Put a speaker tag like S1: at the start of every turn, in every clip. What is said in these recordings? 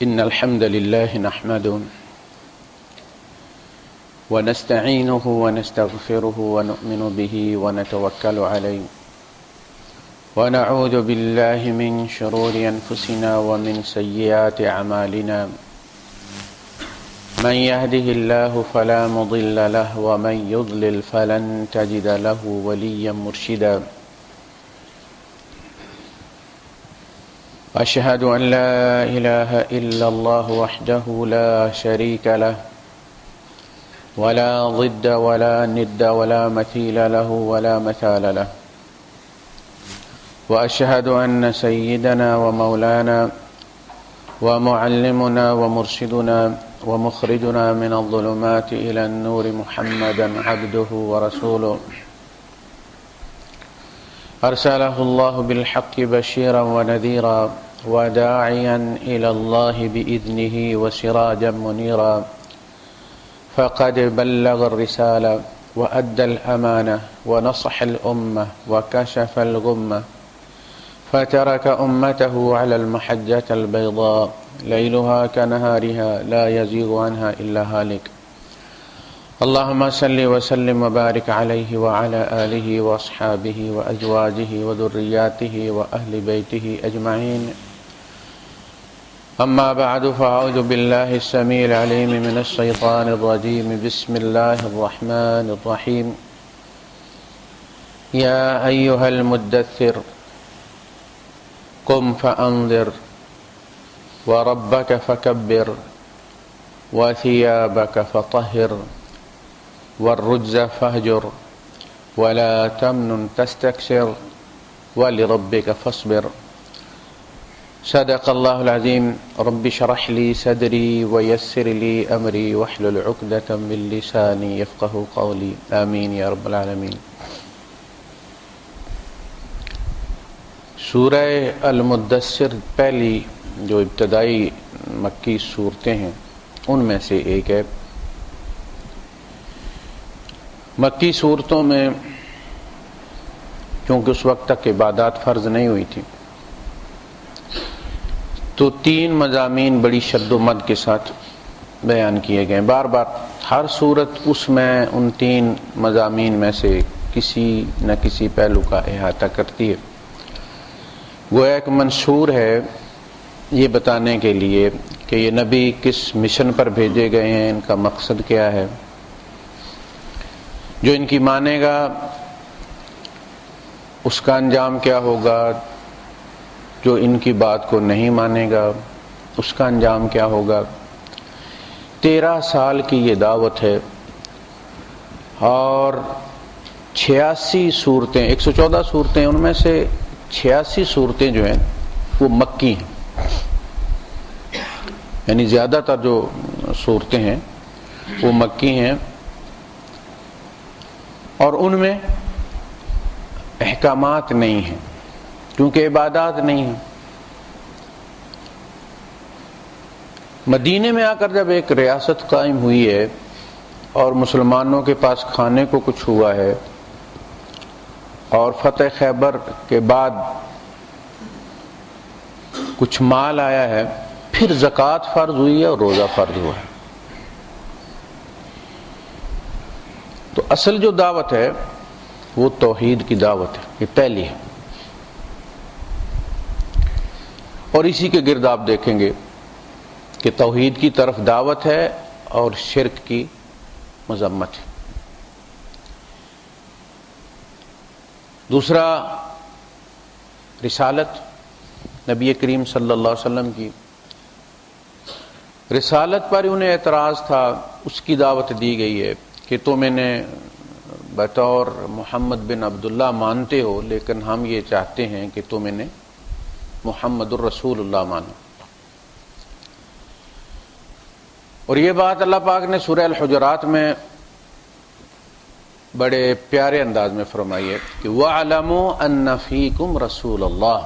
S1: إن الحمد لله نحمده ونستعينه ونستغفره ونؤمن به ونتوكل عليه ونعوذ بالله من شرور أنفسنا ومن سيئات أعمالنا من يهده الله فلا مضل له ومن يضلل فلن تجد له وليا مرشدا أشهد أن لا إله إلا الله وحده لا شريك له ولا ضد ولا ند ولا مثيل له ولا مثال له وأشهد أن سيدنا ومولانا ومعلمنا ومرشدنا ومخرجنا من الظلمات إلى النور محمدا عبده ورسوله أرسله الله بالحق بشيرا ونذيرا وداعيا إلى الله بإذنه وسراجا منيرا فقد بلغ الرسالة وأدى الأمانة ونصح الأمة وكشف الغمة فترك أمته على المحجة البيضاء ليلها كنهارها لا يزيغ عنها إلا هالك اللهم صل وسلم وبارك عليه وعلى آله وأصحابه وأزواجه وذرياته وأهل بيته أجمعين أما بعد فأعوذ بالله السميع العليم من الشيطان الرجيم بسم الله الرحمن الرحيم يا أيها المدثر قم فأنذر وربك فكبر وثيابك فطهر والرجز فاهجر ولا تمنن تستكثر ولربك فاصبر صدق الله العظيم رب اشرح لي صدري ويسر لي أمري واحلل عقدة من لساني يفقهوا قولي آمين يا رب العالمين۔ سورہ المدثر پہلی جو ابتدائی مکی صورتیں ہیں ان میں سے ایک ہے۔ مکی صورتوں میں چونکہ اس وقت تک عبادات فرض نہیں ہوئی تھی تو 3 مضامین بڑی شد و مد کے ساتھ بیان کیے گئے۔ بار بار ہر صورت اس میں ان 3 مضامین میں سے کسی نہ کسی پہلو کا احاطہ کرتی ہے۔ گویا ایک منشور ہے یہ بتانے کے لیے کہ یہ نبی کس مشن پر بھیجے گئے ہیں، ان کا مقصد کیا ہے، جو ان کی مانے گا اس کا انجام کیا ہوگا، جو ان کی بات کو نہیں مانے گا اس کا انجام کیا ہوگا۔ 13 سال کی یہ دعوت ہے اور 86 صورتیں، 114 صورتیں، ان میں سے 86 صورتیں جو ہیں وہ مکی ہیں، یعنی زیادہ تر جو صورتیں ہیں وہ مکی ہیں اور ان میں احکامات نہیں ہیں کیونکہ عبادات نہیں ہیں۔ مدینے میں آ کر جب ایک ریاست قائم ہوئی ہے اور مسلمانوں کے پاس کھانے کو کچھ ہوا ہے اور فتح خیبر کے بعد کچھ مال آیا ہے، پھر زکوٰۃ فرض ہوئی ہے اور روزہ فرض ہوا ہے، تو اصل جو دعوت ہے وہ توحید کی دعوت ہے، یہ پہلی ہے، اور اسی کے گرد آپ دیکھیں گے کہ توحید کی طرف دعوت ہے اور شرک کی مذمت ہے۔ دوسرا رسالت، نبی کریم صلی اللہ علیہ وسلم کی رسالت پر انہیں اعتراض تھا، اس کی دعوت دی گئی ہے کہ تم انہیں بطور محمد بن عبداللہ مانتے ہو لیکن ہم یہ چاہتے ہیں کہ تم انہیں محمد الرسول اللہ مانو۔ اور یہ بات اللہ پاک نے سورہ الحجرات میں بڑے پیارے انداز میں فرمائی ہے کہ وَاعْلَمُوا أَنَّ فِيكُمْ رَسُولَ اللَّهِ،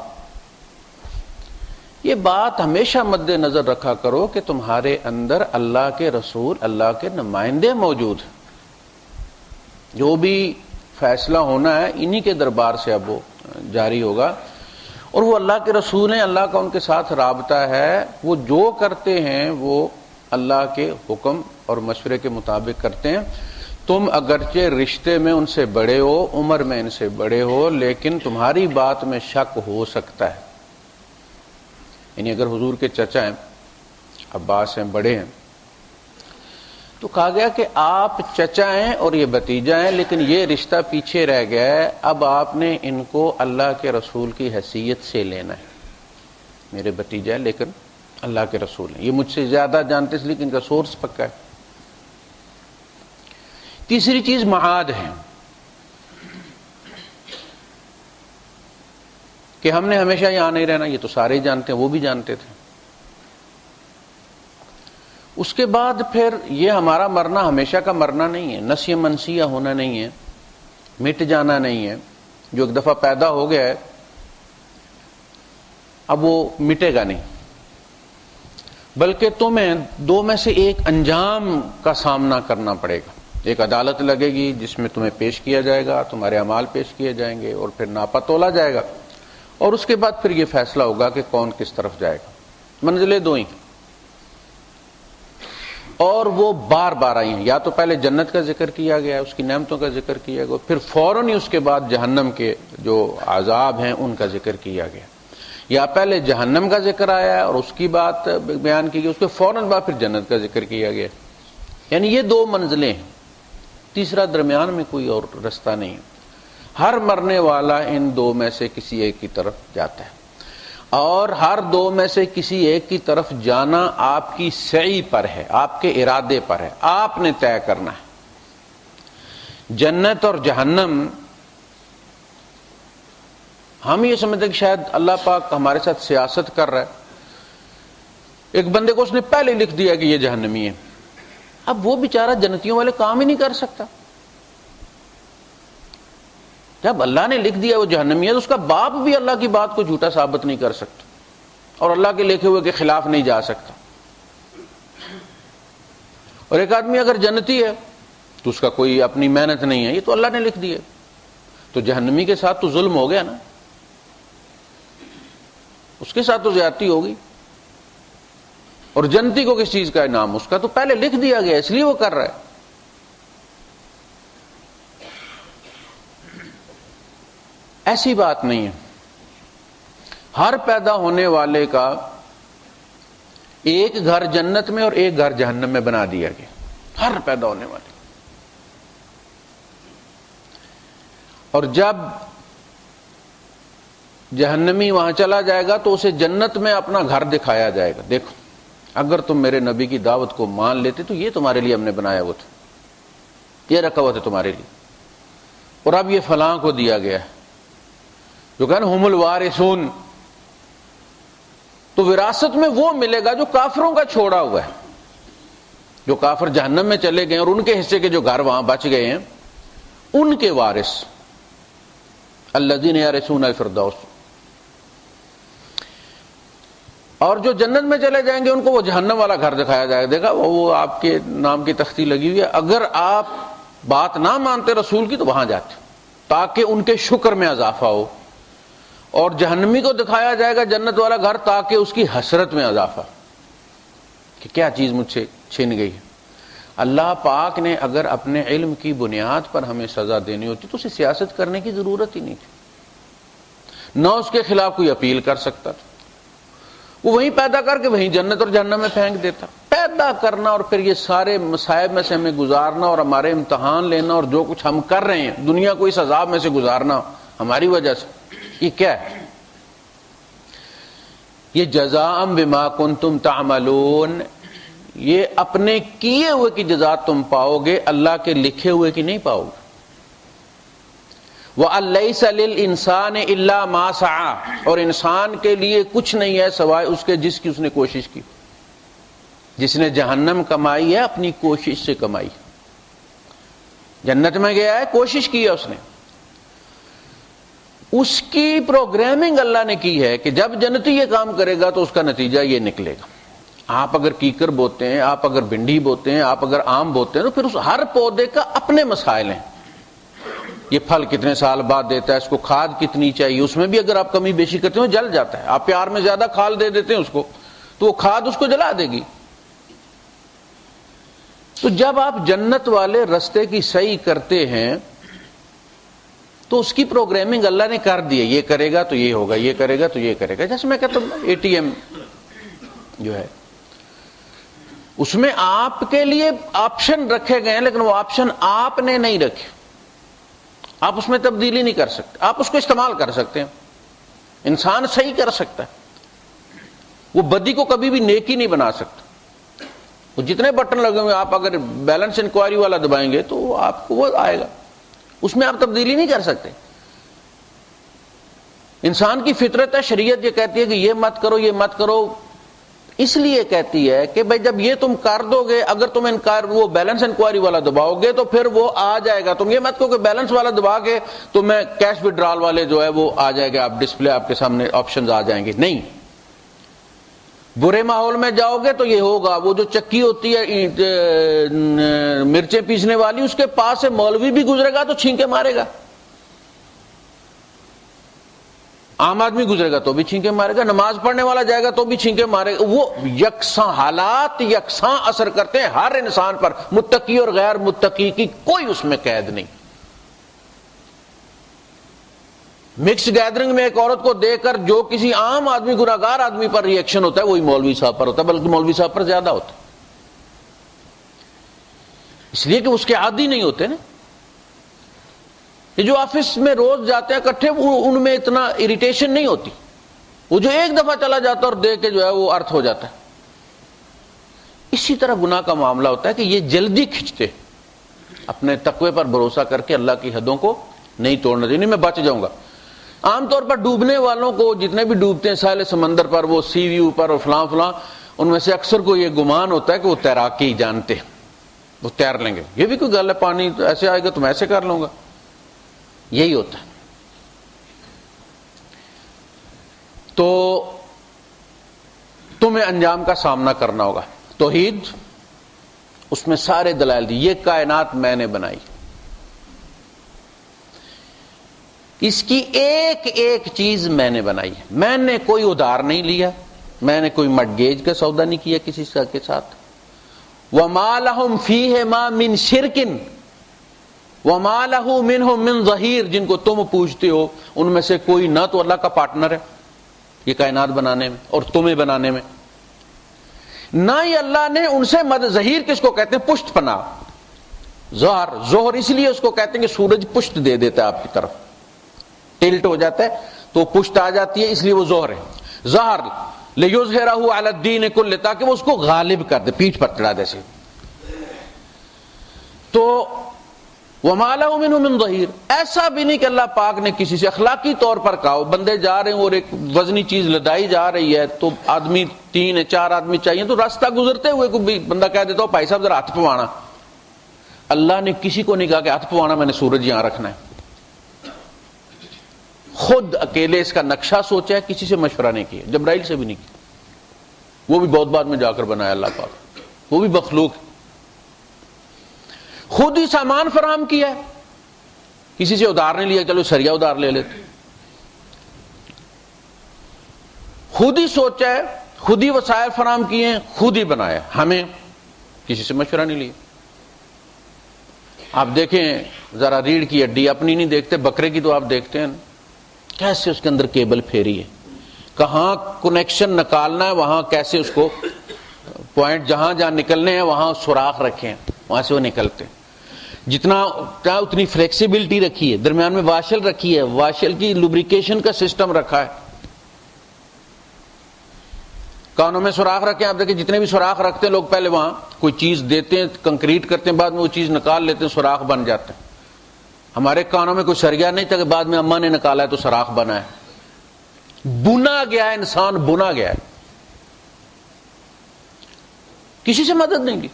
S1: یہ بات ہمیشہ مد نظر رکھا کرو کہ تمہارے اندر اللہ کے رسول، اللہ کے نمائندے موجود ہیں، جو بھی فیصلہ ہونا ہے انہی کے دربار سے اب وہ جاری ہوگا، اور وہ اللہ کے رسول ہیں، اللہ کا ان کے ساتھ رابطہ ہے، وہ جو کرتے ہیں وہ اللہ کے حکم اور مشورے کے مطابق کرتے ہیں۔ تم اگرچہ رشتے میں ان سے بڑے ہو، عمر میں ان سے بڑے ہو، لیکن تمہاری بات میں شک ہو سکتا ہے۔ یعنی اگر حضور کے چچا ہیں، عباس ہیں، بڑے ہیں، تو کہا گیا کہ آپ چچا ہیں اور یہ بھتیجا ہیں، لیکن یہ رشتہ پیچھے رہ گیا ہے، اب آپ نے ان کو اللہ کے رسول کی حیثیت سے لینا ہے۔ میرے بھتیجا ہے لیکن اللہ کے رسول ہیں، یہ مجھ سے زیادہ جانتے اس لیے کہ ان کا سورس پکا ہے۔ تیسری چیز معاد ہے کہ ہم نے ہمیشہ یہاں نہیں رہنا، یہ تو سارے ہی جانتے ہیں، وہ بھی جانتے تھے۔ اس کے بعد پھر یہ ہمارا مرنا ہمیشہ کا مرنا نہیں ہے، نسیہ منسیہ ہونا نہیں ہے، مٹ جانا نہیں ہے۔ جو ایک دفعہ پیدا ہو گیا ہے اب وہ مٹے گا نہیں، بلکہ تمہیں دو میں سے ایک انجام کا سامنا کرنا پڑے گا۔ ایک عدالت لگے گی جس میں تمہیں پیش کیا جائے گا، تمہارے اعمال پیش کیے جائیں گے، اور پھر ناپا تولا جائے گا، اور اس کے بعد پھر یہ فیصلہ ہوگا کہ کون کس طرف جائے گا۔ منزلیں دو ہی، اور وہ بار بار آئی ہیں۔ یا تو پہلے جنت کا ذکر کیا گیا ہے، اس کی نعمتوں کا ذکر کیا گیا، پھر فوراً ہی اس کے بعد جہنم کے جو عذاب ہیں ان کا ذکر کیا گیا، یا پہلے جہنم کا ذکر آیا ہے اور اس کی بات بیان کی گئی، اس کے فوراً بعد پھر جنت کا ذکر کیا گیا۔ یعنی یہ دو منزلیں ہیں، تیسرا درمیان میں کوئی اور رستہ نہیں ہے۔ ہر مرنے والا ان دو میں سے کسی ایک کی طرف جاتا ہے، اور ہر دو میں سے کسی ایک کی طرف جانا آپ کی سعی پر ہے، آپ کے ارادے پر ہے، آپ نے طے کرنا ہے۔ جنت اور جہنم، ہم یہ سمجھتے ہیں کہ شاید اللہ پاک ہمارے ساتھ سیاست کر رہا ہے، ایک بندے کو اس نے پہلے لکھ دیا کہ یہ جہنمی ہے، اب وہ بیچارہ جنتیوں والے کام ہی نہیں کر سکتا۔ جب اللہ نے لکھ دیا وہ جہنمی ہے تو اس کا باپ بھی اللہ کی بات کو جھوٹا ثابت نہیں کر سکتا، اور اللہ کے لکھے ہوئے کے خلاف نہیں جا سکتا۔ اور ایک آدمی اگر جنتی ہے تو اس کا کوئی اپنی محنت نہیں ہے، یہ تو اللہ نے لکھ دیا، تو جہنمی کے ساتھ تو ظلم ہو گیا نا، اس کے ساتھ تو زیادتی ہوگی۔ اور جنتی کو کس چیز کا انعام؟ اس کا تو پہلے لکھ دیا گیا، اس لیے وہ کر رہا ہے۔ ایسی بات نہیں ہے، ہر پیدا ہونے والے کا ایک گھر جنت میں اور ایک گھر جہنم میں بنا دیا گیا، ہر پیدا ہونے والے۔ اور جب جہنمی وہاں چلا جائے گا تو اسے جنت میں اپنا گھر دکھایا جائے گا، دیکھو اگر تم میرے نبی کی دعوت کو مان لیتے تو یہ تمہارے لیے ہم نے بنایا ہوا تھا، یہ رکھا ہوا تھا تمہارے لیے، اور اب یہ فلاں کو دیا گیا ہے، جو کہ ہم الوارثون۔ تو وراثت میں وہ ملے گا جو کافروں کا چھوڑا ہوا ہے، جو کافر جہنم میں چلے گئے اور ان کے حصے کے جو گھر وہاں بچ گئے ہیں ان کے وارث، الذین یرثون الفردوس۔ اور جو جنت میں چلے جائیں گے ان کو وہ جہنم والا گھر دکھایا جائے گا، دیکھا وہ آپ کے نام کی تختی لگی ہوئی ہے، اگر آپ بات نہ مانتے رسول کی تو وہاں جاتے تاکہ ان کے شکر میں اضافہ ہو، اور جہنمی کو دکھایا جائے گا جنت والا گھر تاکہ اس کی حسرت میں اضافہ کہ کیا چیز مجھ سے چھن گئی ہے۔ اللہ پاک نے اگر اپنے علم کی بنیاد پر ہمیں سزا دینی ہوتی تو اسے سیاست کرنے کی ضرورت ہی نہیں تھی، نہ اس کے خلاف کوئی اپیل کر سکتا تھا، وہ وہیں پیدا کر کے وہیں جنت اور جہنم میں پھینک دیتا۔ پیدا کرنا اور پھر یہ سارے مصائب میں سے ہمیں گزارنا اور ہمارے امتحان لینا اور جو کچھ ہم کر رہے ہیں دنیا کو اس عذاب میں سے گزارنا ہماری وجہ سے، یہ کیا ہے؟ یہ جزاء بما کنتم تعملون، یہ اپنے کیے ہوئے کی جزا تم پاؤ گے، اللہ کے لکھے ہوئے کی نہیں پاؤ گے۔ وَأَن لَّيْسَ لِلْإِنسَانِ إِلَّا مَا سَعَىٰ، اور انسان کے لیے کچھ نہیں ہے سوائے اس کے جس کی اس نے کوشش کی۔ جس نے جہنم کمائی ہے اپنی کوشش سے کمائی، جنت میں گیا ہے کوشش کی ہے اس نے، اس کی پروگرامنگ اللہ نے کی ہے کہ جب جنتی یہ کام کرے گا تو اس کا نتیجہ یہ نکلے گا۔ آپ اگر کیکر بوتے ہیں، آپ اگر بھنڈی بوتے ہیں، آپ اگر آم بوتے ہیں تو پھر اس ہر پودے کا اپنے مسائل ہیں، یہ پھل کتنے سال بعد دیتا ہے، اس کو کھاد کتنی چاہیے، اس میں بھی اگر آپ کمی بیشی کرتے ہیں جل جاتا ہے. آپ پیار میں زیادہ کھاد دے دیتے ہیں اس کو تو وہ کھاد اس کو جلا دے گی. تو جب آپ جنت والے رستے کی صحیح کرتے ہیں تو اس کی پروگرامنگ اللہ نے کر دی ہے، یہ کرے گا تو یہ ہوگا، یہ کرے گا تو یہ کرے گا. جیسے میں کہتا ہوں اے ٹی ایم جو ہے اس میں آپ کے لیے آپشن رکھے گئے ہیں، لیکن وہ آپشن آپ نے نہیں رکھے. آپ اس میں تبدیلی نہیں کر سکتے، آپ اس کو استعمال کر سکتے ہیں. انسان صحیح کر سکتا ہے، وہ بدی کو کبھی بھی نیکی نہیں بنا سکتا. وہ جتنے بٹن لگے ہوئے آپ اگر بیلنس انکوائری والا دبائیں گے تو آپ کو وہ آئے گا، اس میں آپ تبدیلی نہیں کر سکتے. انسان کی فطرت ہے، شریعت یہ کہتی ہے کہ یہ مت کرو یہ مت کرو، اس لیے کہتی ہے کہ بھائی جب یہ تم کر دو گے، اگر تم وہ بیلنس انکوائری والا دباؤ گے تو پھر وہ آ جائے گا. تم یہ مت کہو کہ بیلنس والا دبا کے تو میں کیش وڈرال والے جو ہے وہ آ جائے گا، آپ ڈسپلے آپ کے سامنے آپشنز آ جائیں گے. نہیں، برے ماحول میں جاؤ گے تو یہ ہوگا. وہ جو چکی ہوتی ہے مرچیں پیسنے والی، اس کے پاس سے مولوی بھی گزرے گا تو چھینکے مارے گا، عام آدمی گزرے گا تو بھی چھینکے مارے گا، نماز پڑھنے والا جائے گا تو بھی چھینکے مارے گا. وہ یکساں حالات یکساں اثر کرتے ہیں ہر انسان پر، متقی اور غیر متقی کی کوئی اس میں قید نہیں. مکس گیدرنگ میں ایک عورت کو دیکھ کر جو کسی عام آدمی گناہگار آدمی پر ری ایکشن ہوتا ہے وہی مولوی صاحب پر ہوتا ہے، بلکہ مولوی صاحب پر زیادہ ہوتا ہے، اس لیے کہ اس کے عادی نہیں ہوتے نا. یہ جو آفس میں روز جاتے ہیں اکٹھے، ان میں اتنا اریٹیشن نہیں ہوتی. وہ جو ایک دفعہ چلا جاتا ہے اور دیکھ کے جو ہے وہ ارتھ ہو جاتا ہے. اسی طرح گناہ کا معاملہ ہوتا ہے کہ یہ جلدی کھنچتے، اپنے تقوی پر بھروسہ کر کے اللہ کی حدوں کو نہیں توڑنا چاہیے. نہیں میں بچ جاؤں گا. عام طور پر ڈوبنے والوں کو، جتنے بھی ڈوبتے ہیں ساحل سمندر پر، وہ سی ویو پر اور فلاں فلاں، ان میں سے اکثر کو یہ گمان ہوتا ہے کہ وہ تیراکی جانتے ہیں، وہ تیر لیں گے. یہ بھی کوئی گل ہے، پانی ایسے آئے گا تو میں ایسے کر لوں گا. یہی ہوتا ہے. تو تمہیں انجام کا سامنا کرنا ہوگا. توحید اس میں سارے دلائل دی. یہ کائنات میں نے بنائی، اس کی ایک ایک چیز میں نے بنائی ہے. میں نے کوئی ادھار نہیں لیا، میں نے کوئی مڈگیج کا سودا نہیں کیا کسی کے ساتھ. وَمَا لَهُمْ فِيهِمَا مِنْ شِرْكٍ وَمَا لَهُ مِنْهُمْ مِنْ ظَهِيرٍ. جن کو تم پوچھتے ہو ان میں سے کوئی نہ تو اللہ کا پارٹنر ہے یہ کائنات بنانے میں اور تمہیں بنانے میں، نہ ہی اللہ نے ان سے مدد. ظہیر کس کو کہتے ہیں؟ پشت پناہ. ظہر اس لیے اس کو کہتے ہیں کہ سورج پشت دے دیتا ہے آپ کی طرف، ٹلٹ ہو جاتا ہے تو پشت آ جاتی ہے، اس لیے وہ ظہر ہے. ظہر لِيُظْهِرَهُ عَلَى الدِّينِ كُلِّهِ، تاکہ وہ اس کو غالب کر دے، پیٹھ پر چڑھا دے. تو وَمَا لَهُ مِنْهُ مِنْ ظَهِيرٍ. ایسا بھی نہیں کہ اللہ پاک نے کسی سے اخلاقی طور پر کہا. بندے جا رہے ہیں اور ایک وزنی چیز لدائی جا رہی ہے تو آدمی 3 4 آدمی چاہیے، تو راستہ گزرتے ہوئے کوئی بندہ کہہ دیتا ہو بھائی صاحب ذرا ہاتھ پوانا. اللہ نے کسی کو نہیں کہا کہ ہاتھ پوانا میں نے سورج یہاں رکھنا ہے. خود اکیلے اس کا نقشہ سوچا ہے، کسی سے مشورہ نہیں کیا، جبرائیل سے بھی نہیں کیا. وہ بھی بہت بعد میں جا کر بنایا اللہ پاک، وہ بھی مخلوق. خود ہی سامان فراہم کیا ہے، کسی سے ادھار نہیں لیا چلو سریا ادھار لے لیتے. خود ہی سوچا ہے، خود ہی وسائل فراہم کیے ہیں، خود ہی بنایا. ہمیں کسی سے مشورہ نہیں لیا. آپ دیکھیں ذرا ریڑھ کی ہڈی اپنی نہیں دیکھتے، بکرے کی تو آپ دیکھتے ہیں کیسے اس کے اندر کیبل پھیری ہے، کہاں کنیکشن نکالنا ہے، وہاں کیسے اس کو پوائنٹ جہاں جہاں نکلنے ہیں وہاں سوراخ رکھے ہیں، وہاں سے وہ نکلتے ہیں. جتنا اتنی فلیکسیبلٹی رکھی ہے. درمیان میں واشل رکھی ہے، واشل کی لوبریکیشن کا سسٹم رکھا ہے. کانوں میں سوراخ رکھے ہیں. آپ دیکھیں جتنے بھی سوراخ رکھتے ہیں لوگ، پہلے وہاں کوئی چیز دیتے ہیں، کنکریٹ کرتے ہیں، بعد میں وہ چیز نکال لیتے ہیں، سوراخ بن جاتے ہیں. ہمارے کانوں میں کوئی سریا نہیں تھا کہ بعد میں اماں نے نکالا ہے تو سوراخ بنا ہے. بنا گیا ہے، انسان بنا گیا ہے، کسی سے مدد نہیں لی.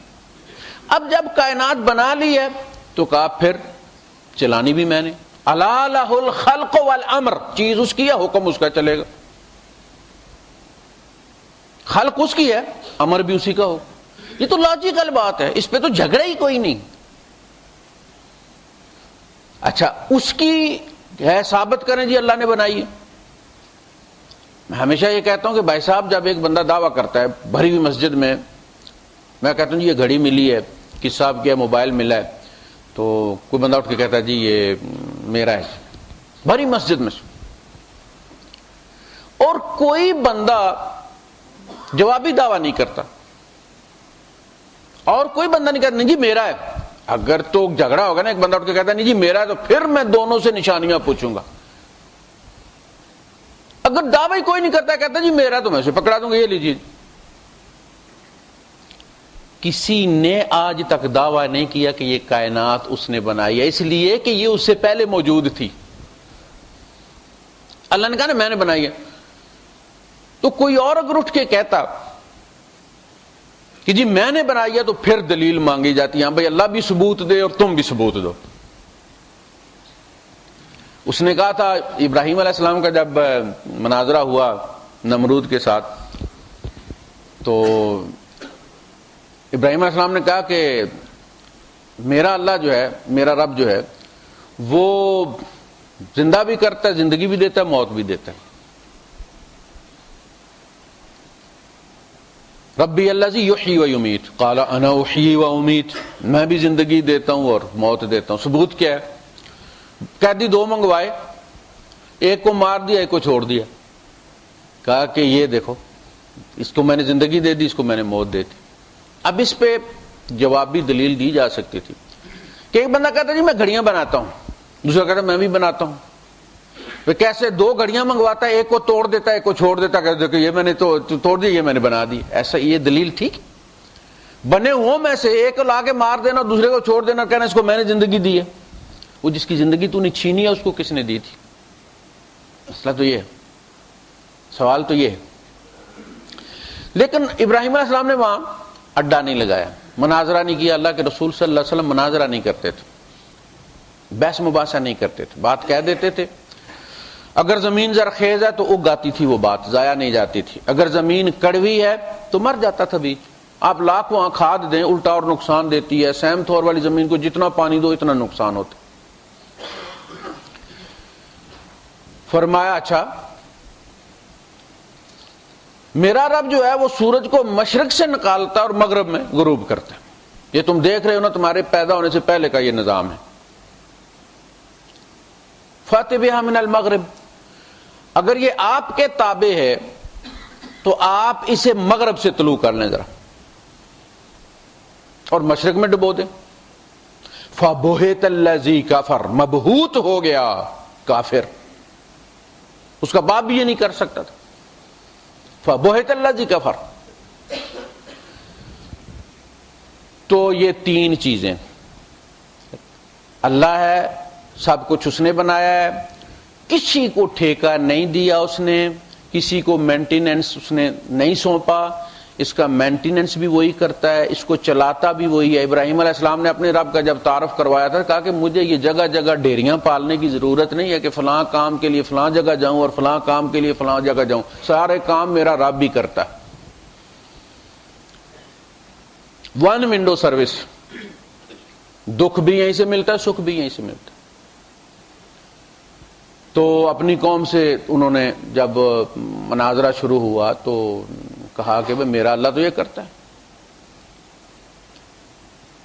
S1: اب جب کائنات بنا لی ہے تو کہا پھر چلانی بھی میں نے. الا لہ الخلق والامر، چیز اس کی ہے، حکم اس کا چلے گا. خلق اس کی ہے، امر بھی اسی کا ہو. یہ تو لاجیکل بات ہے، اس پہ تو جھگڑا ہی کوئی نہیں. اچھا اس کی ہے ثابت کریں جی اللہ نے بنائی ہے. میں ہمیشہ یہ کہتا ہوں کہ بھائی صاحب جب ایک بندہ دعویٰ کرتا ہے بھری ہوئی مسجد میں کہتا ہوں جی یہ گھڑی ملی ہے کس صاحب کیا موبائل ملا ہے, تو کوئی بندہ اٹھ کے کہتا ہے جی یہ میرا ہے, بھری مسجد میں سے, اور کوئی بندہ جوابی دعویٰ نہیں کرتا, اور کوئی بندہ نہیں کہتا نہیں جی میرا ہے. اگر تو جھگڑا ہوگا نا, ایک بندہ اٹھ کے کہتا ہے نہیں جی میرا ہے, تو پھر میں دونوں سے نشانیاں پوچھوں گا. اگر دعویٰ کوئی نہیں کرتا, کہتا جی میرا, تو میں اسے پکڑا دوں گا یہ لیجیے. کسی نے آج تک دعویٰ نہیں کیا کہ یہ کائنات اس نے بنائی ہے, اس لیے کہ یہ اس سے پہلے موجود تھی. اللہ نے کہا نا میں نے بنائی ہے. تو کوئی اور اگر اٹھ کے کہتا کہ جی میں نے بنائی ہے, تو پھر دلیل مانگی جاتی ہے, ہاں بھائی اللہ بھی ثبوت دے اور تم بھی ثبوت دو. اس نے کہا تھا ابراہیم علیہ السلام کا جب مناظرہ ہوا نمرود کے ساتھ, تو ابراہیم علیہ السلام نے کہا کہ میرا اللہ جو ہے, میرا رب جو ہے, وہ زندہ بھی کرتا ہے, زندگی بھی دیتا ہے, موت بھی دیتا ہے. ربی الذی یحیی و یمیت قال انا احیی و امیت, میں بھی زندگی دیتا ہوں اور موت دیتا ہوں. ثبوت کیا ہے؟ قیدی دو منگوائے, ایک کو مار دیا ایک کو چھوڑ دیا, کہا کہ یہ دیکھو اس کو میں نے زندگی دے دی, اس کو میں نے موت دے دی. اب اس پہ جوابی دلیل دی جا سکتی تھی کہ ایک بندہ کہتا جی میں گھڑیاں بناتا ہوں, دوسرا کہتا میں بھی بناتا ہوں. وہ کیسے دو گھڑیاں منگواتا ہے, ایک کو توڑ دیتا ہے ایک کو چھوڑ دیتا ہے, کہ یہ میں نے تو توڑ دی یہ میں نے بنا دی. ایسا یہ دلیل ٹھیک؟ بنے ہوں میں سے ایک کو لا کے مار دینا, دوسرے کو چھوڑ دینا, کہنا اس کو میں نے زندگی دی ہے. وہ جس کی زندگی تو نے چھینی ہے اس کو کس نے دی تھی؟ مسئلہ تو یہ ہے, سوال تو یہ ہے. لیکن ابراہیم علیہ السلام نے وہاں اڈا نہیں لگایا, مناظرہ نہیں کیا. اللہ کے رسول صلی اللہ علیہ وسلم مناظرہ نہیں کرتے تھے, بحث مباحثہ نہیں کرتے تھے, بات کہہ دیتے تھے. اگر زمین زرخیز ہے تو اگ آتی تھی, وہ بات ضائع نہیں جاتی تھی. اگر زمین کڑوی ہے تو مر جاتا تھا بیج. آپ لاکھ وہاں کھاد دیں الٹا اور نقصان دیتی ہے. سیم تھور والی زمین کو جتنا پانی دو اتنا نقصان ہوتا. فرمایا اچھا میرا رب جو ہے وہ سورج کو مشرق سے نکالتا ہے اور مغرب میں غروب کرتا ہے. یہ تم دیکھ رہے ہو نا, تمہارے پیدا ہونے سے پہلے کا یہ نظام ہے. فَأْتِ بِهَا مِنَ الْمَغْرِبِ, اگر یہ آپ کے تابع ہے تو آپ اسے مغرب سے طلوع کر لیں ذرا اور مشرق میں ڈبو دیں. فَبُهِتَ الَّذِي كَفَرَ, مبہوت ہو گیا کافر, اس کا باپ بھی یہ نہیں کر سکتا تھا. فَبُهِتَ الَّذِي كَفَرَ. تو یہ تین چیزیں, اللہ ہے, سب کچھ اس نے بنایا ہے, کسی کو ٹھیکہ نہیں دیا اس نے, کسی کو مینٹیننس اس نے نہیں سونپا, اس کا مینٹیننس بھی وہی کرتا ہے, اس کو چلاتا بھی وہی ہے. ابراہیم علیہ السلام نے اپنے رب کا جب تعارف کروایا تھا کہا کہ مجھے یہ جگہ جگہ ڈیریاں پالنے کی ضرورت نہیں ہے کہ فلاں کام کے لیے فلاں جگہ جاؤں اور فلاں کام کے لیے فلاں جگہ جاؤں, سارے کام میرا رب بھی کرتا ہے. ون ونڈو سروس, دکھ بھی یہیں سے ملتا ہے سکھ بھی یہیں سے ملتا ہے. تو اپنی قوم سے انہوں نے جب مناظرہ شروع ہوا تو کہا کہ بھئی میرا اللہ تو یہ کرتا ہے.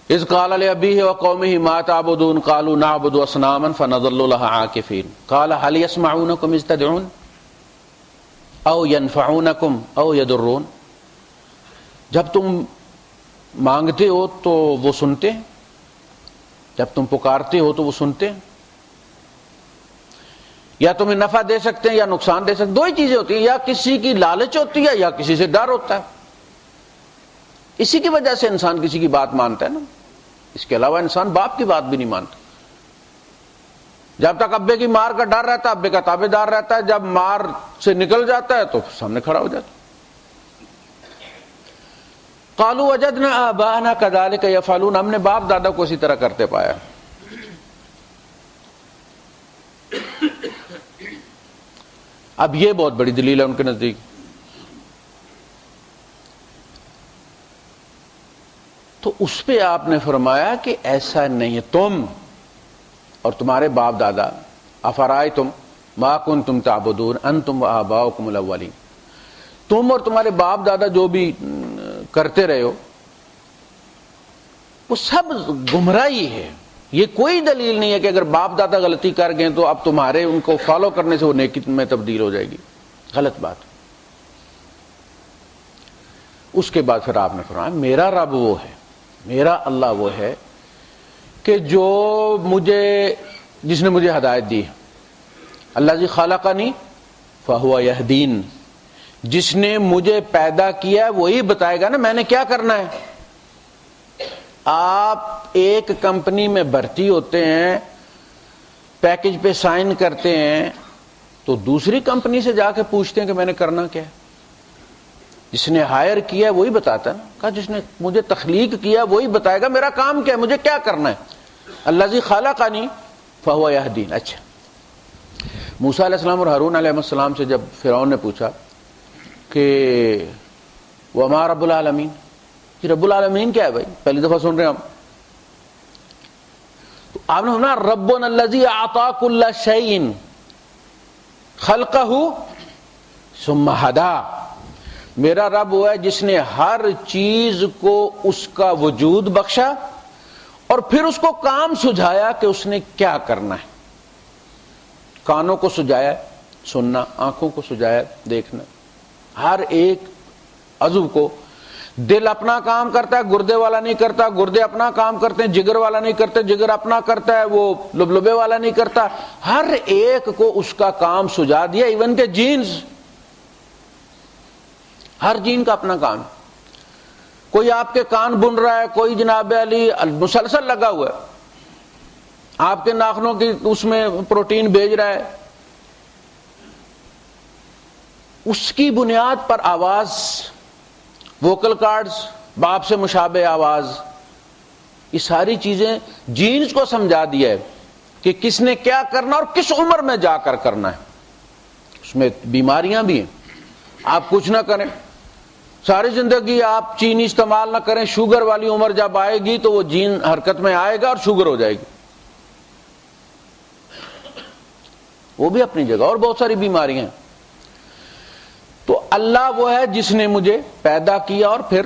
S1: اذ قال لأبيه وقومه ما تعبدون قالوا نعبد اصناما فنظل لها عاكفين قال هل يسمعونكم اذ تدعون او ينفعونكم او يضرون. جب تم مانگتے ہو تو وہ سنتے ہیں, جب تم پکارتے ہو تو وہ سنتے ہیں, یا تمہیں نفع دے سکتے ہیں یا نقصان دے سکتے. دو ہی چیزیں ہوتی ہیں, یا کسی کی لالچ ہوتی ہے یا کسی سے ڈر ہوتا ہے. اسی کی وجہ سے انسان کسی کی بات مانتا ہے نا, اس کے علاوہ انسان باپ کی بات بھی نہیں مانتا. جب تک ابے کی مار کا ڈر رہتا ہے ابے کا تابع دار رہتا ہے, جب مار سے نکل جاتا ہے تو سامنے کھڑا ہو جاتا ہے. قالوا وجدنا آباءنا كذلك يفعلون, ہم نے باپ دادا کو اسی طرح کرتے پایا. اب یہ بہت بڑی دلیل ہے ان کے نزدیک. تو اس پہ آپ نے فرمایا کہ ایسا نہیں ہے, تم اور تمہارے باپ دادا، افرائیتم ما کنتم تعبدون انتم وآباؤکم الاولین، تم اور تمہارے باپ دادا جو بھی کرتے رہے ہو وہ سب گمراہی ہے. یہ کوئی دلیل نہیں ہے کہ اگر باپ دادا غلطی کر گئے تو اب تمہارے ان کو فالو کرنے سے وہ نیکی میں تبدیل ہو جائے گی. غلط بات. اس کے بعد پھر آپ نے فرمایا میرا رب وہ ہے، میرا اللہ وہ ہے کہ جس نے مجھے ہدایت دی. اللہ جی خلقنی فہو یہدین، جس نے مجھے پیدا کیا ہے وہی بتائے گا نا میں نے کیا کرنا ہے. آپ ایک کمپنی میں بھرتی ہوتے ہیں، پیکج پہ سائن کرتے ہیں، تو دوسری کمپنی سے جا کے پوچھتے ہیں کہ میں نے کرنا کیا ہے. جس نے ہائر کیا وہی بتاتا ہے. کہا جس نے مجھے تخلیق کیا وہی بتائے گا میرا کام کیا ہے، مجھے کیا کرنا ہے. اللہ جی خلقنی فہو یہدین. اچھا، موسیٰ علیہ السلام اور ہارون علیہ السلام سے جب فرعون نے پوچھا کہ وما رب العالمین، کہ رب العالمین کیا ہے بھائی، پہلی دفعہ سن رہے ہیں ہم. تو آپ نے سنا ربنا الذی اعطی کل شیء خلقہ ثم ہدی، میرا رب وہ ہے جس نے ہر چیز کو اس کا وجود بخشا اور پھر اس کو کام سجھایا کہ اس نے کیا کرنا ہے. کانوں کو سجایا سننا، آنکھوں کو سجایا دیکھنا، ہر ایک عضو کو. دل اپنا کام کرتا ہے، گردے والا نہیں کرتا، گردے اپنا کام کرتے ہیں، جگر والا نہیں کرتے، جگر اپنا کرتا ہے، وہ لبلبے والا نہیں کرتا. ہر ایک کو اس کا کام سجا دیا. ایون کہ جینز، ہر جین کا اپنا کام. کوئی آپ کے کان بن رہا ہے، کوئی جناب علی مسلسل لگا ہوا ہے، آپ کے ناخنوں کی اس میں پروٹین بھیج رہا ہے. اس کی بنیاد پر آواز، ووکل کارڈز، باپ سے مشابہ آواز، یہ ساری چیزیں جینز کو سمجھا دیا ہے کہ کس نے کیا کرنا اور کس عمر میں جا کر کرنا ہے. اس میں بیماریاں بھی ہیں. آپ کچھ نہ کریں ساری زندگی، آپ چینی استعمال نہ کریں، شوگر والی عمر جب آئے گی تو وہ جین حرکت میں آئے گا اور شوگر ہو جائے گی. وہ بھی اپنی جگہ، اور بہت ساری بیماریاں ہیں. تو اللہ وہ ہے جس نے مجھے پیدا کیا اور پھر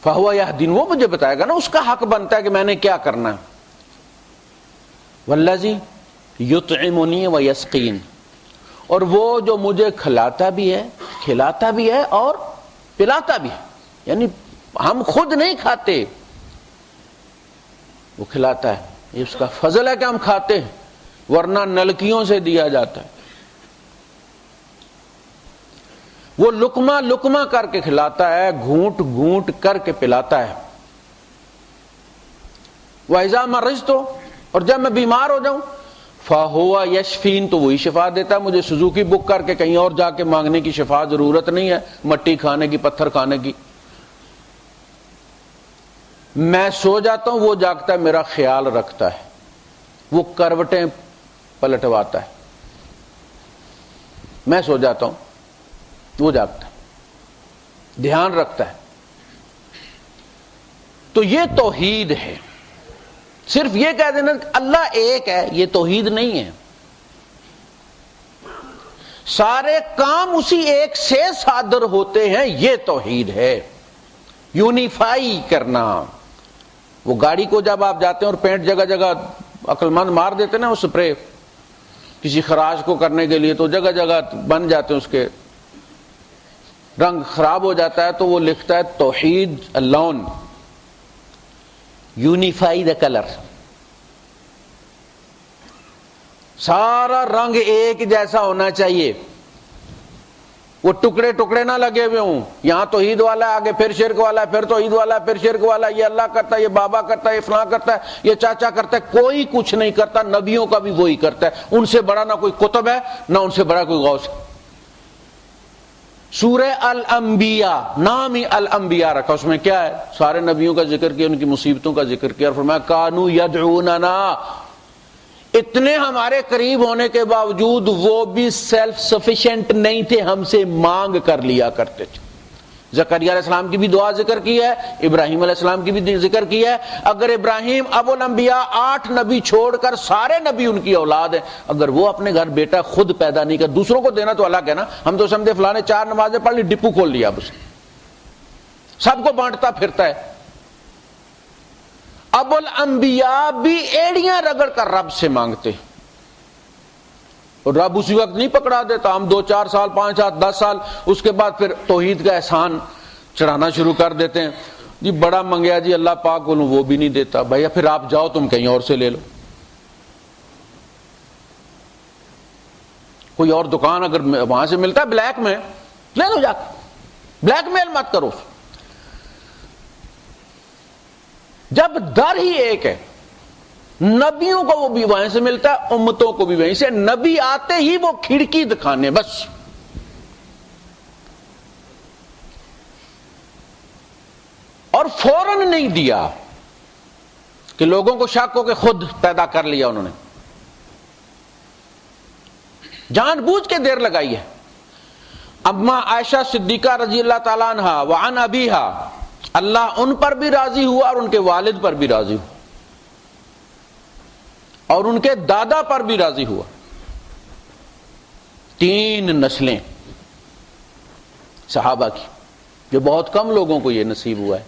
S1: فہو یہدین، وہ مجھے بتائے گا نا، اس کا حق بنتا ہے کہ میں نے کیا کرنا ہے. والذی یطعمنی ویسقین، اور وہ جو مجھے کھلاتا بھی ہے اور پلاتا بھی ہے. یعنی ہم خود نہیں کھاتے، وہ کھلاتا ہے. یہ اس کا فضل ہے کہ ہم کھاتے ہیں، ورنہ نلکیوں سے دیا جاتا ہے. وہ لقمہ لقمہ کر کے کھلاتا ہے، گھونٹ گھونٹ کر کے پلاتا ہے. وَإِذَا مَرِضْتُ، اور جب میں بیمار ہو جاؤں، فَهُوَ يَشْفِينِ، تو وہی شفا دیتا ہے. مجھے سوزوکی بک کر کے کہیں اور جا کے مانگنے کی شفا ضرورت نہیں ہے، مٹی کھانے کی، پتھر کھانے کی. میں سو جاتا ہوں، وہ جاگتا ہے، میرا خیال رکھتا ہے، وہ کروٹیں پلٹواتا ہے. میں سو جاتا ہوں، وہ جاگتا ہے، دھیان رکھتا ہے. تو یہ توحید ہے. صرف یہ کہہ دینا کہ اللہ ایک ہے، یہ توحید نہیں ہے. سارے کام اسی ایک سے صادر ہوتے ہیں، یہ توحید ہے. یونیفائی کرنا. وہ گاڑی کو جب آپ جاتے ہیں اور پینٹ جگہ جگہ عقل مند مار دیتے نا، وہ سپرے کسی خراش کو کرنے کے لیے، تو جگہ جگہ بن جاتے ہیں، اس کے رنگ خراب ہو جاتا ہے. تو وہ لکھتا ہے توحید الون، یونیفائی دا کلر. سارا رنگ ایک جیسا ہونا چاہیے، وہ ٹکڑے ٹکڑے نہ لگے ہوئے ہوں. یہاں توحید والا ہے، آگے پھر شرک والا ہے، پھر توحید والا ہے، پھر شرک والا ہے. یہ اللہ کرتا ہے، یہ بابا کرتا ہے، یہ فلاں کرتا ہے، یہ چاچا کرتا ہے. کوئی کچھ نہیں کرتا. نبیوں کا بھی وہی کرتا ہے. ان سے بڑا نہ کوئی قطب ہے، نہ ان سے بڑا کوئی غوث ہے. سورہ الانبیاء، نام ہی الانبیاء رکھا. اس میں کیا ہے؟ سارے نبیوں کا ذکر کیا، ان کی مصیبتوں کا ذکر کیا، اور فرمایا کانوا یدعوننا. اتنے ہمارے قریب ہونے کے باوجود وہ بھی سیلف سفیشینٹ نہیں تھے، ہم سے مانگ کر لیا کرتے تھے. زکریا علیہ السلام کی بھی دعا ذکر کی ہے، ابراہیم علیہ السلام کی بھی ذکر کی ہے. اگر ابراہیم ابو الانبیاء 8 نبی چھوڑ کر سارے نبی ان کی اولاد ہیں، اگر وہ اپنے گھر بیٹا خود پیدا نہیں کر، دوسروں کو دینا تو الگ ہے نا. ہم تو سمجھے فلاں نے 4 نمازیں پڑھ لی، ڈپو کھول لیا اب اسے، سب کو بانٹتا پھرتا ہے. ابو الانبیاء بھی ایڑیاں رگڑ کر رب سے مانگتے، اور رب اسی وقت نہیں پکڑا دیتا. ہم 2-4 سال 5 سال 10 سال اس کے بعد پھر توحید کا احسان چڑھانا شروع کر دیتے ہیں. جی بڑا منگیا جی اللہ پاک کو، وہ بھی نہیں دیتا. بھیا پھر آپ جاؤ تم کہیں اور سے لے لو، کوئی اور دکان اگر وہاں سے ملتا ہے بلیک میں لے لو، جا کے بلیک میل مت کرو. جب در ہی ایک ہے، نبیوں کو وہ بھی وہیں سے ملتا ہے، امتوں کو بھی وہیں سے. نبی آتے ہی وہ کھڑکی دکھانے بس. اور فوراً نہیں دیا کہ لوگوں کو شک ہو کہ خود پیدا کر لیا انہوں نے، جان بوجھ کے دیر لگائی ہے. اما عائشہ صدیقہ رضی اللہ تعالیٰ عنہا وعن ابیہا، اللہ ان پر بھی راضی ہوا اور ان کے والد پر بھی راضی ہوا اور ان کے دادا پر بھی راضی ہوا. 3 نسلیں صحابہ کی، جو بہت کم لوگوں کو یہ نصیب ہوا ہے.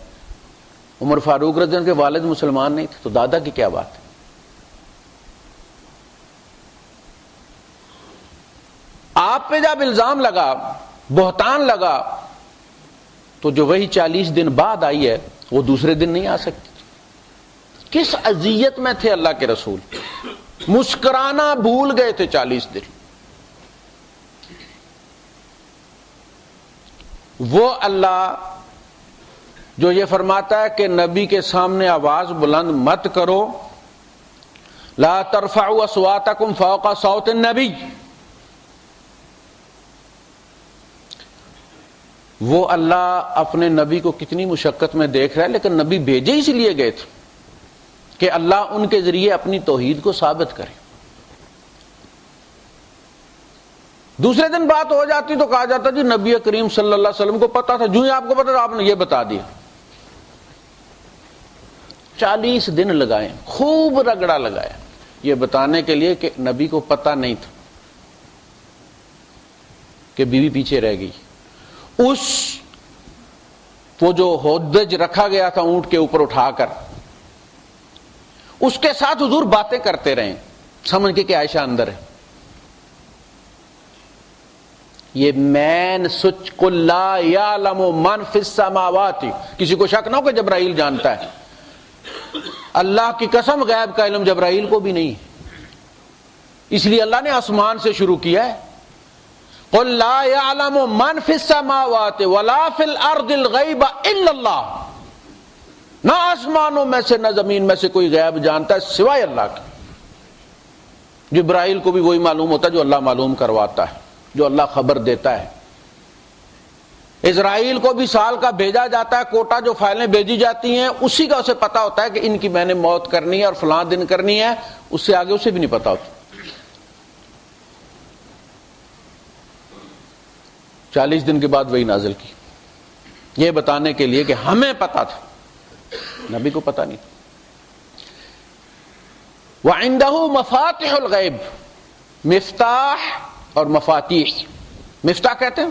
S1: عمر فاروق رضی اللہ عنہ کے والد مسلمان نہیں تھے، تو دادا کی کیا بات ہے. آپ پہ جب الزام لگا، بہتان لگا، تو جو وہی 40 دن بعد آئی ہے وہ دوسرے دن نہیں آ سکتی. کس اذیت میں تھے اللہ کے رسول، مسکرانا بھول گئے تھے 40 دن. وہ اللہ جو یہ فرماتا ہے کہ نبی کے سامنے آواز بلند مت کرو، لا ترفعوا اصواتکم فوق صوت النبی، وہ اللہ اپنے نبی کو کتنی مشقت میں دیکھ رہا ہے، لیکن نبی بھیجے اس لیے گئے تھے کہ اللہ ان کے ذریعے اپنی توحید کو ثابت کرے. دوسرے دن بات ہو جاتی تو کہا جاتا جی نبی کریم صلی اللہ علیہ وسلم کو پتا تھا، جو ہی آپ کو پتا تھا آپ نے یہ بتا دیا. 40 دن لگائے، خوب رگڑا لگایا یہ بتانے کے لیے کہ نبی کو پتا نہیں تھا کہ بیوی پیچھے رہ گئی. وہ جو ہودج رکھا گیا تھا اونٹ کے اوپر اٹھا کر، اس کے ساتھ حضور باتیں کرتے رہے سمجھ کے کہ عائشہ اندر ہے. یہ مین سچ قل لا یعلم من فی السماوات، کسی کو شک نہ ہو کہ جبرائیل جانتا ہے. اللہ کی قسم غیب کا علم جبرائیل کو بھی نہیں ہے، اس لیے اللہ نے آسمان سے شروع کیا ہے. قل لا يعلم من في السماوات ولا في الارض الغیب الا اللہ، نہ آسمانوں میں سے نہ زمین میں سے کوئی غیب جانتا ہے سوائے اللہ کے. جبرائیل کو بھی وہی معلوم ہوتا ہے جو اللہ معلوم کرواتا ہے، جو اللہ خبر دیتا ہے. اسرائیل کو بھی سال کا بھیجا جاتا ہے کوٹا، جو فائلیں بھیجی جاتی ہیں اسی کا اسے پتا ہوتا ہے کہ ان کی میں نے موت کرنی ہے اور فلاں دن کرنی ہے، اس سے آگے اسے بھی نہیں پتا ہوتا. 40 دن کے بعد وہی نازل کی، یہ بتانے کے لیے کہ ہمیں پتا تھا، نبی کو پتا نہیں. وَعِنْدَهُ مَفَاتِحُ الْغَيْبِ، مفتاح اور مفاتیح. مفتاح کہتے ہیں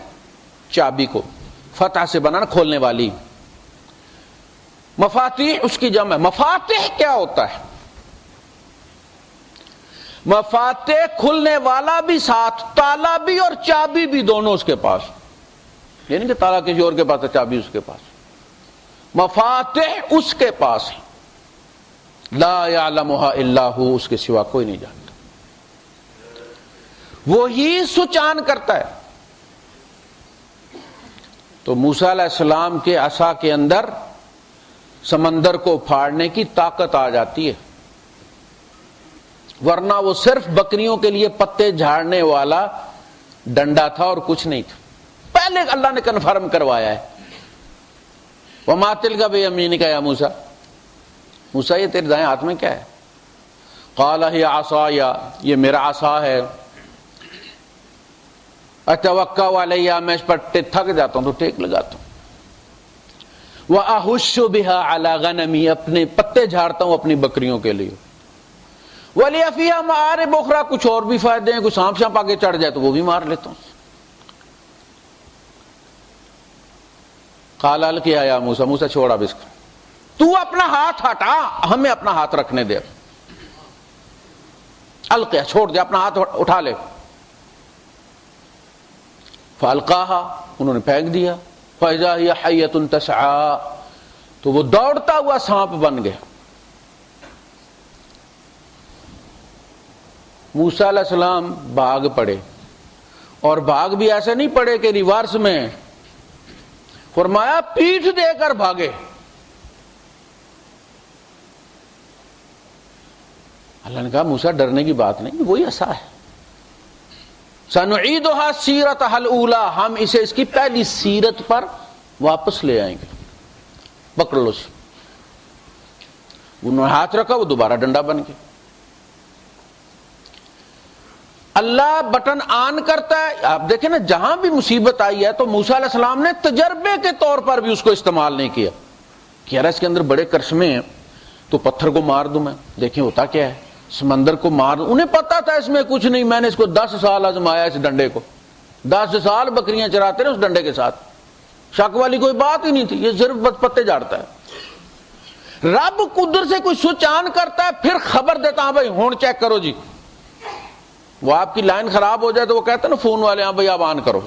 S1: چابی کو، فتح سے بنانا کھولنے والی. مفاتیح اس کی جمع ہے. مفاتیح کیا ہوتا ہے؟ مفاتیح کھلنے والا بھی ساتھ، تالا بھی اور چابی بھی دونوں اس کے پاس. یعنی کہ تالا کسی اور کے پاس ہے، چابی اس کے پاس. مفاتیح اس کے پاس ہے. لا یعلمها الا هو، اس کے سوا کوئی نہیں جانتا. وہی سوئچ آن کرتا ہے. تو موسیٰ علیہ السلام کے عصا کے اندر سمندر کو پھاڑنے کی طاقت آ جاتی ہے، ورنہ وہ صرف بکریوں کے لیے پتے جھاڑنے والا ڈنڈا تھا اور کچھ نہیں تھا. پہلے اللہ نے کنفرم کروایا ہے. وَمَا تِلْكَ بِيَمِينِكَ يَا موسیٰ، موسیٰ یہ تیرے دائیں ہاتھ میں کیا ہے؟ قَالَ هِيَ عَصَايَ، یہ میرا عصا ہے. اتوکا علیہ، میں اس پر تھک جاتا ہوں تو ٹیک لگاتا ہوں. وَأَحُشُّ بِهَا عَلَى غَنَمِي، اپنے پتے جھاڑتا ہوں اپنی بکریوں کے لیے، وَلِيَ فِيهَا مَآرِبُ أُخْرَى، کچھ اور بھی فائدے ہیں، کوئی سانپ شانپ آگے چڑھ جائے تو وہ بھی مار لیتا ہوں۔ قَالَ أَلْقِهَا يَا موسیٰ، موسیٰ چھوڑ اب اس کو، تو اپنا ہاتھ ہٹا، ہمیں اپنا ہاتھ رکھنے دے، القیہ چھوڑ دے، اپنا ہاتھ اٹھا لے۔ فَأَلْقَاهَا، انہوں نے پھینک دیا، فَإِذَا هِيَ حَيَّةٌ تَسْعَىٰ، تو وہ دوڑتا ہوا سانپ بن گیا۔ موسیٰ علیہ السلام بھاگ پڑے، اور بھاگ بھی ایسے نہیں پڑے کہ ریورس میں، فرمایا پیٹھ دے کر بھاگے۔ اللہ نے کہا موسیٰ ڈرنے کی بات نہیں، وہی ایسا ہے، سَنُعِيدُهَا سِيرَتَهَا الْأُولَىٰ، ہم اسے اس کی پہلی سیرت پر واپس لے آئیں گے، پکڑ لو اسے۔ انہوں نے ہاتھ رکھا، وہ دوبارہ ڈنڈا بن گیا۔ اللہ بٹن آن کرتا ہے، آپ دیکھیں نا، جہاں بھی مصیبت آئی ہے تو موسیٰ علیہ السلام نے تجربے کے طور پر بھی اس کو استعمال نہیں کیا کہ یار اس کے اندر بڑے کرشمے ہیں تو پتھر کو مار دوں، میں دیکھیں ہوتا کیا ہے، سمندر کو مار دوں۔ انہیں پتا تھا اس میں کچھ نہیں، میں نے اس کو 10 سال آزمایا، اس ڈنڈے کو 10 سال بکریاں چراتے رہے اس ڈنڈے کے ساتھ، شک والی کوئی بات ہی نہیں تھی، یہ صرف بس پتے جھاڑتا ہے۔ رب قدر سے کوئی سوئچ آن کرتا ہے، پھر خبر دیتا ہاں بھائی ہون چیک کرو جی، وہ آپ کی لائن خراب ہو جائے تو وہ کہتے ہیں نا فون والے، ہاں بھائی آپ آن کرو۔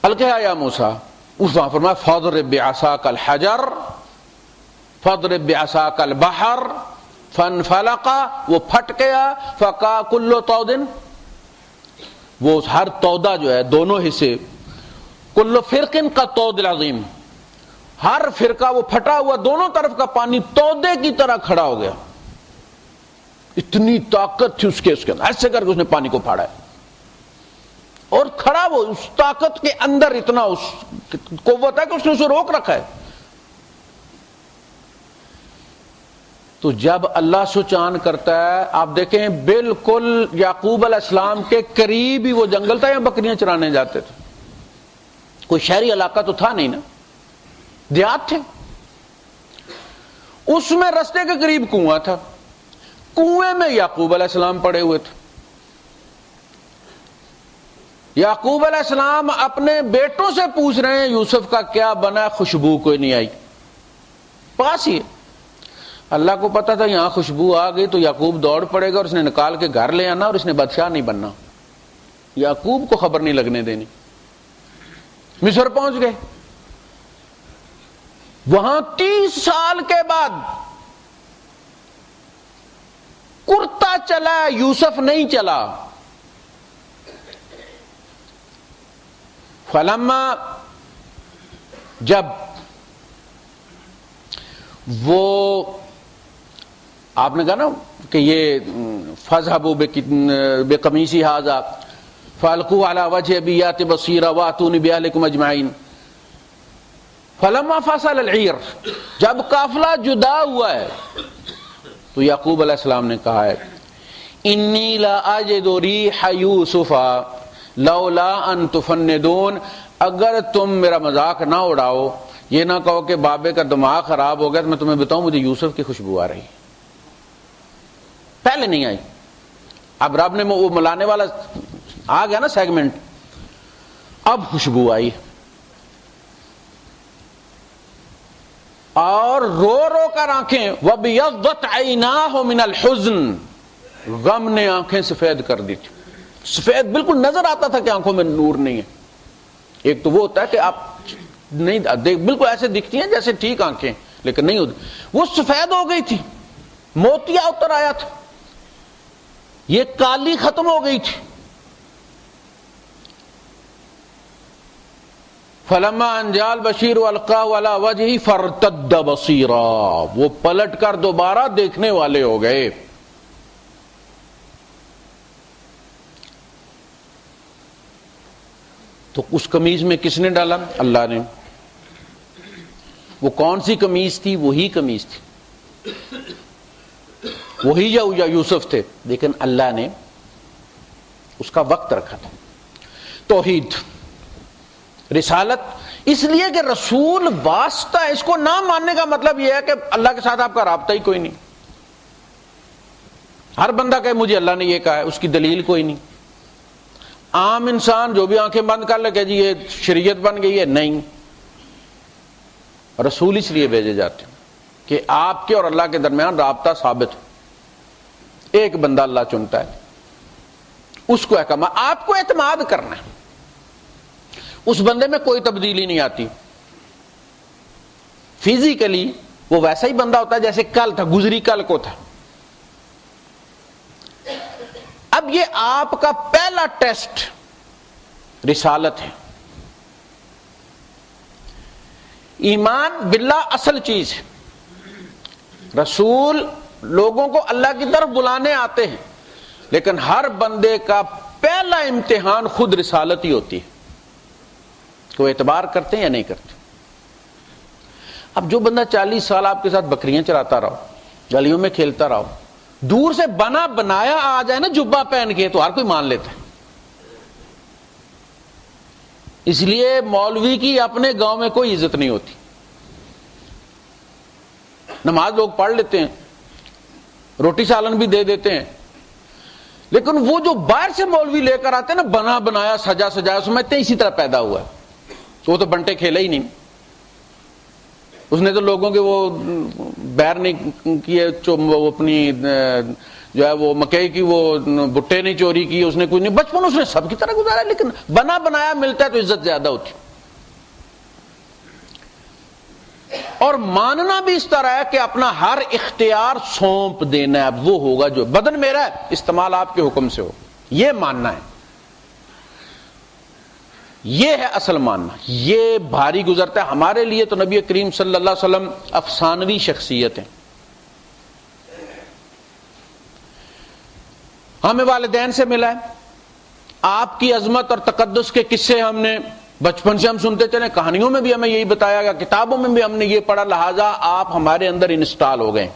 S1: القیہ یا موسیٰ، اس وہاں فرمایا فاضرب بعصاک الحجر فاضرب بعصاک البحر فانفلق، وہ پھٹ گیا، فقع کل طود، وہ ہر تودا جو ہے دونوں حصے، کل فرق کالطود العظیم، ہر فرقہ وہ پھٹا ہوا دونوں طرف کا پانی تودے کی طرح کھڑا ہو گیا۔ اتنی طاقت تھی اس کے اندر، ایسے کر کے اس نے پانی کو پھاڑا ہے، اور کھڑا وہ اس طاقت کے اندر اتنا اس قوت ہے کہ اس نے اسے روک رکھا ہے۔ تو جب اللہ سوئچ آن کرتا ہے، آپ دیکھیں بالکل یعقوب علیہ السلام کے قریب ہی وہ جنگل تھا، یا بکریاں چرانے جاتے تھے، کوئی شہری علاقہ تو تھا نہیں نا، دیہات تھے، اس میں رستے کے قریب کنواں تھا، کنویں میں یعقوب علیہ السلام پڑے ہوئے تھے۔ یعقوب علیہ السلام اپنے بیٹوں سے پوچھ رہے ہیں یوسف کا کیا بنا، خوشبو کوئی نہیں آئی، پاس ہی ہے۔ اللہ کو پتا تھا یہاں خوشبو آ گئی تو یعقوب دوڑ پڑے گا اور اس نے نکال کے گھر لے آنا، اور اس نے بادشاہ نہیں بننا، یعقوب کو خبر نہیں لگنے دینی۔ مصر پہنچ گئے، وہاں 30 سال کے بعد کرتا چلا، یوسف نہیں چلا۔ فلما، جب وہ آپ نے کہا نا کہ یہ فاذهبوا بقمیصی ھذا فالقوا علی وجه ابی یات بصیرا واتونی باہلکم اجمعین، فلما فصل العیر، جب قافلہ جدا ہوا ہے تو یعقوب علیہ السلام نے کہا ہے انی لا اجد ریح یوسف لولا ان تفندون، اگر تم میرا مذاق نہ اڑاؤ، یہ نہ کہو کہ بابے کا دماغ خراب ہو گیا، تو میں تمہیں بتاؤں مجھے یوسف کی خوشبو آ رہی، پہلے نہیں آئی، اب رب نے وہ ملانے والا آ گیا نا سیگمنٹ، اب خوشبو آئی، اور رو رو کر آنکھیں، وَبِيَضَّتْ عَيْنَاهُ مِنَ الْحُزْنِ، غم نے آنکھیں سفید کر دی تھی، سفید بالکل نظر آتا تھا کہ آنکھوں میں نور نہیں ہے۔ ایک تو وہ ہوتا ہے کہ آپ نہیں دیکھ، بالکل ایسے دکھتی ہیں جیسے ٹھیک آنکھیں، لیکن نہیں ہوتی، وہ سفید ہو گئی تھی، موتیا اتر آیا تھا، یہ کالی ختم ہو گئی تھی۔ فلما انجا البشیر والقاہ علی وجہہ فارتد بصیرا، وہ پلٹ کر دوبارہ دیکھنے والے ہو گئے۔ تو اس قمیض میں کس نے ڈالا؟ اللہ نے۔ وہ کون سی قمیض تھی؟ وہی قمیض تھی، وہی یا یوسف تھے، لیکن اللہ نے اس کا وقت رکھا تھا۔ توحید، رسالت، اس لیے کہ رسول واسطہ ہے، اس کو نہ ماننے کا مطلب یہ ہے کہ اللہ کے ساتھ آپ کا رابطہ ہی کوئی نہیں۔ ہر بندہ کہے مجھے اللہ نے یہ کہا ہے، اس کی دلیل کوئی نہیں۔ عام انسان جو بھی آنکھیں بند کر لے کہ جی یہ شریعت بن گئی ہے، نہیں۔ رسول اس لیے بھیجے جاتے ہیں کہ آپ کے اور اللہ کے درمیان رابطہ ثابت ہو۔ ایک بندہ اللہ چنتا ہے، اس کو احکام، آپ کو اعتماد کرنا ہے، اس بندے میں کوئی تبدیلی نہیں آتی۔ فزیکلی وہ ویسا ہی بندہ ہوتا ہے جیسے کل تھا، گزری کل کو تھا۔ اب یہ آپ کا پہلا ٹیسٹ رسالت ہے۔ ایمان باللہ اصل چیز ہے۔ رسول لوگوں کو اللہ کی طرف بلانے آتے ہیں، لیکن ہر بندے کا پہلا امتحان خود رسالت ہی ہوتی ہے، کوئی اعتبار کرتے ہیں یا نہیں کرتے۔ اب جو بندہ 40 سال آپ کے ساتھ بکریاں چراتا رہو، گلیوں میں کھیلتا رہو، دور سے بنا بنایا آ جائے نا جبہ پہن کے، تو ہر کوئی مان لیتا ہے۔ اس لیے مولوی کی اپنے گاؤں میں کوئی عزت نہیں ہوتی۔ نماز لوگ پڑھ لیتے ہیں، روٹی سالن بھی دے دیتے ہیں، لیکن وہ جو باہر سے مولوی لے کر آتے ہیں نا، بنا بنایا سجا سجایا، سمجھتے ہیں اسی طرح پیدا ہوا ہے، تو وہ تو بنٹے کھیلا ہی نہیں۔ اس نے تو لوگوں کے وہ بیر نہیں کیے، وہ اپنی جو ہے وہ مکئی کی وہ بھٹے نہیں چوری کی، اس نے کچھ نہیں، بچپن اس نے سب کی طرح گزارا، لیکن بنا بنایا ملتا ہے تو عزت زیادہ ہوتی۔ اور ماننا بھی اس طرح ہے کہ اپنا ہر اختیار سونپ دینا ہے، اب وہ ہوگا جو بدن میرا ہے، استعمال آپ کے حکم سے ہو، یہ ماننا ہے۔ یہ ہے اصل ماننا۔ یہ بھاری گزرتا ہے ہمارے لیے تو نبی کریم صلی اللہ علیہ وسلم افسانوی شخصیت ہیں۔ ہمیں والدین سے ملا ہے، آپ کی عظمت اور تقدس کے قصے ہم نے بچپن سے ہم سنتے چلے، کہانیوں میں بھی ہمیں یہی بتایا گیا، کتابوں میں بھی ہم نے یہ پڑھا، لہذا آپ ہمارے اندر انسٹال ہو گئے،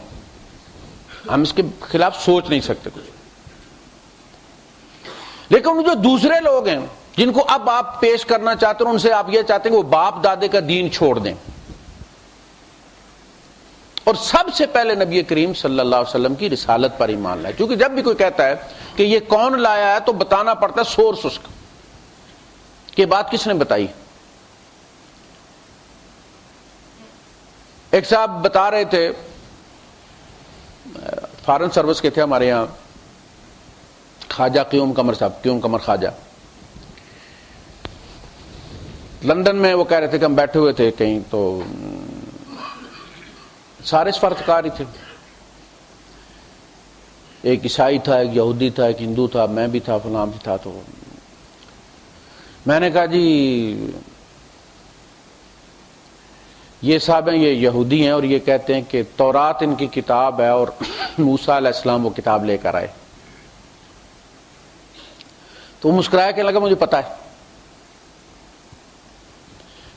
S1: ہم اس کے خلاف سوچ نہیں سکتے کچھ۔ لیکن جو دوسرے لوگ ہیں جن کو اب آپ پیش کرنا چاہتے ہیں، ان سے آپ یہ چاہتے ہیں کہ وہ باپ دادے کا دین چھوڑ دیں، اور سب سے پہلے نبی کریم صلی اللہ علیہ وسلم کی رسالت پر ایمان لائے۔ کیونکہ جب بھی کوئی کہتا ہے کہ یہ کون لایا ہے تو بتانا پڑتا ہے سورس اس کا، کہ بات کس نے بتائی۔ ایک صاحب بتا رہے تھے، فارن سروس کے تھے ہمارے یہاں، خواجہ قیوم قمر صاحب، قیوم قمر خواجہ، لندن میں وہ کہہ رہے تھے کہ ہم بیٹھے ہوئے تھے کہیں، تو سارے سفارتکار ہی تھے، ایک عیسائی تھا، ایک یہودی تھا، ایک ہندو تھا، میں بھی تھا، فلاں بھی تھا۔ تو میں نے کہا جی یہ صاحب ہیں، یہ یہودی ہیں، اور یہ کہتے ہیں کہ تورات ان کی کتاب ہے اور موسیٰ علیہ السلام وہ کتاب لے کر آئے۔ تو وہ مسکرایا کہ لگا مجھے پتا ہے۔